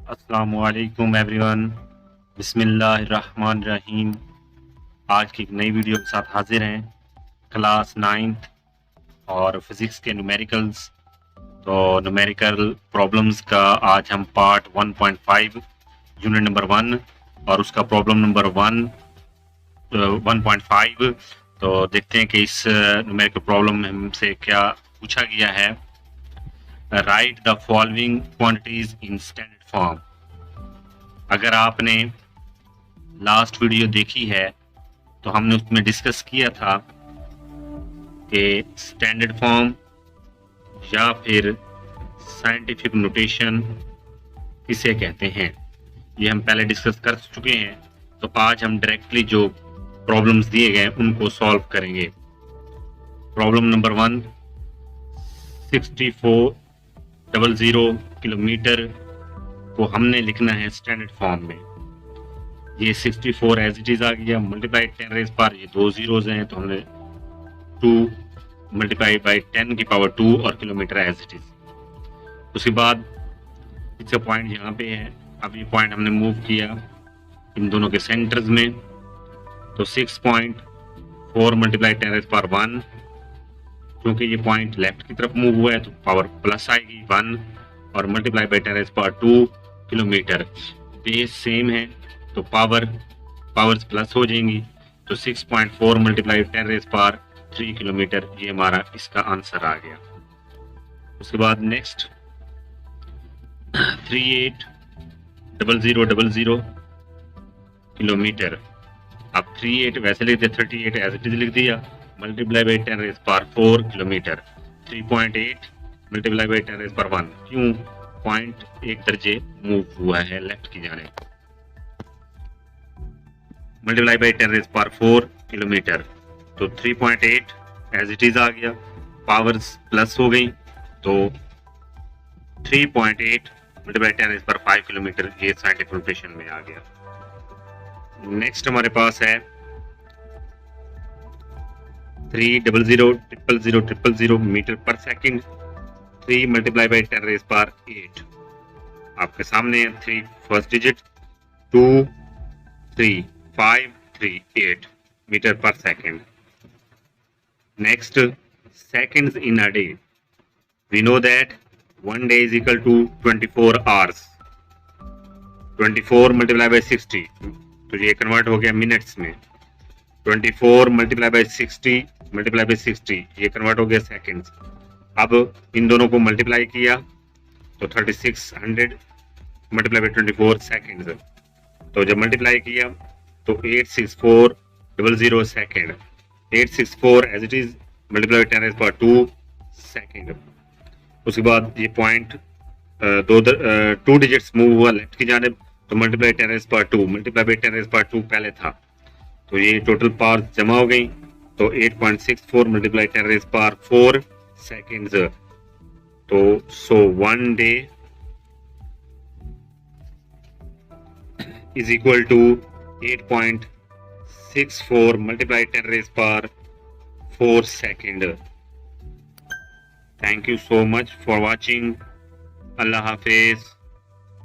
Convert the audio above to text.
अस्सलामुअलैकुम एवरीवन, बिस्मिल्लाहिर्रहमानिर्रहीम। आज की एक नई वीडियो के साथ हाजिर हैं। क्लास 9th और फिजिक्स के न्यूमेरिकल्स, तो न्यूमेरिकल प्रॉब्लम्स का आज हम पार्ट 1.5 यूनिट नंबर 1 और उसका प्रॉब्लम नंबर 1.5। तो देखते हैं कि इस न्यूमेरिकल प्रॉब्लम में हमसे क्या पूछा गया है। Right the following quantities in standard form. अगर आपने लास्ट वीडियो देखी है तो हमने उसमें डिस्कस किया था कि स्टैंडर्ड फॉर्म या फिर साइंटिफिक नोटेशन किसे कहते हैं, ये हम पहले डिस्कस कर चुके हैं। तो आज हम डायरेक्टली जो प्रॉब्लम्स दिए गए उनको सॉल्व करेंगे। प्रॉब्लम नंबर 1, 6400 किलोमीटर को हमने लिखना है स्टैंडर्ड फॉर्म में। ये 64 एज इट इज आ गया, मल्टीप्लाई 10 रेज पर ये दो जीरोज हैं तो हमने 2 मल्टीप्लाई बाई 10 की पावर 2 और किलोमीटर एज इट इज। उसके बाद इसका पॉइंट यहाँ पे है। अब ये पॉइंट हमने मूव किया इन दोनों के सेंटर्स में, तो 6.4 मल्टीप्लाई 10 रेज पर 1, क्योंकि ये पॉइंट लेफ्ट की तरफ मूव हुआ है तो पावर प्लस आएगी 1, और मल्टीप्लाई बाई 10 रेज पर 2 किलोमीटर। बेस सेम है तो पावर्स प्लस हो जाएंगी, तो 6.4 मल्टीप्लाई 10 रेज पर 3 किलोमीटर, ये हमारा इसका आंसर आ गया। उसके बाद नेक्स्ट 380000 किलोमीटर। अब 38 वैसे लिख दिया, 38 एज इट इज लिख दिया, मल्टीप्लाई बाई 10 रेज पर 4 किलोमीटर। 3.8 मल्टीप्लाई बाई 10 रेज पर 1, क्यों? पॉइंट एक दर्जे मूव हुआ है लेफ्ट की जानिब। मल्टीप्लाई बाई 10 रेज पर 4 किलोमीटर, तो 3.8 एज इट इज आ गया, पावर्स प्लस हो गई, तो 3.8 मल्टीप्लाई 10 रेज पर 5 किलोमीटर, ये साइंटिफिक नोटेशन में आ गया। नेक्स्ट हमारे पास है 3000000 मीटर पर सेकंड। 3 मल्टीप्लाई बाई 10 रेज पर 8, आपके सामने है 3 फर्स्ट डिजिट, 2 3 5 3 8 मीटर पर second. Next seconds in a day. We know that 1 day is equal to 24 hours. 24 multiply by 60, तो ये कन्वर्ट हो गया मिनट्स में। 24 मल्टीप्लाई बाई 60 मल्टीप्लाई बाई 60, ये कन्वर्ट हो गया सेकंड्स। अब इन दोनों को मल्टीप्लाई किया तो 3600 मल्टीप्लाई बाई 24 सेकंड्स, तो जब मल्टीप्लाई किया तो 86400 second. 864 as it is multiply 10 raise पर 2 सेकंड। उसके बाद ये पॉइंट 2 डिजिट्स मूव हुआ लेफ्ट की जानिब, तो मल्टीप्लाई 10 रेज पर 2 मल्टीप्लाई बाई 10 रेज पर 2 पहले था, तो ये टोटल पावर जमा हो गई, तो 8.64 मल्टीप्लाई 10 रेज पर 4 सेकंड्स। तो सो 1 day is equal to 8.64 multiply 10 raised per 4 second. Thank you so much for watching. Allah Hafiz.